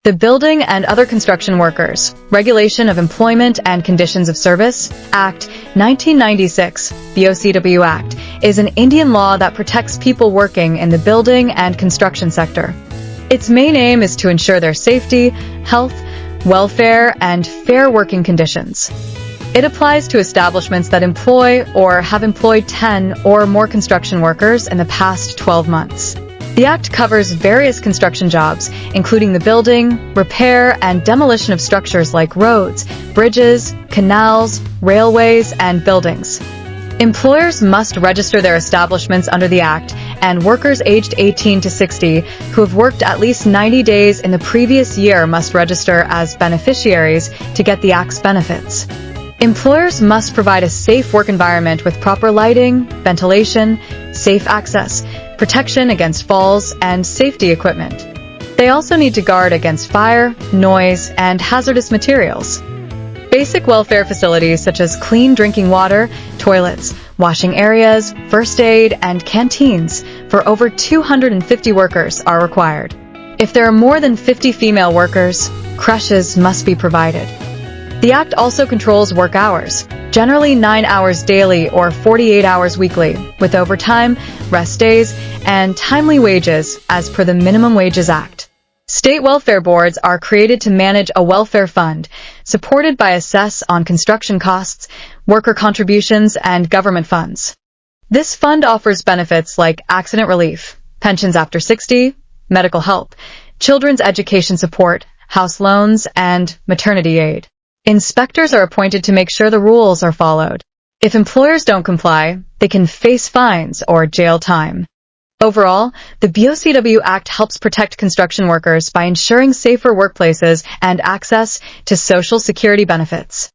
The Building and Other Construction Workers Regulation of Employment and Conditions of Service Act 1996, BOCW Act, is an Indian law that protects people working in the building and construction sector. Its main aim is to ensure their safety, health, welfare, and fair working conditions. It applies to establishments that employ or have employed 10 or more construction workers in the past 12 months. The Act covers various construction jobs, including the building, repair, and demolition of structures like roads, bridges, canals, railways, and buildings. Employers must register their establishments under the Act, and workers aged 18 to 60 who have worked at least 90 days in the previous year must register as beneficiaries to get the Act's benefits. Employers must provide a safe work environment with proper lighting, ventilation, safe access, protection against falls, and safety equipment. They also need to guard against fire, noise, and hazardous materials. Basic welfare facilities such as clean drinking water, toilets, washing areas, first aid, and canteens for over 250 workers are required. If there are more than 50 female workers, creches must be provided. The Act also controls work hours, generally 9 hours daily or 48 hours weekly, with overtime, rest days, and timely wages as per the Minimum Wages Act. State welfare boards are created to manage a welfare fund, supported by a cess on construction costs, worker contributions, and government funds. This fund offers benefits like accident relief, pensions after 60, medical help, children's education support, house loans, and maternity aid. Inspectors are appointed to make sure the rules are followed. If employers don't comply, they can face fines or jail time. Overall, the BOCW Act helps protect construction workers by ensuring safer workplaces and access to Social Security benefits.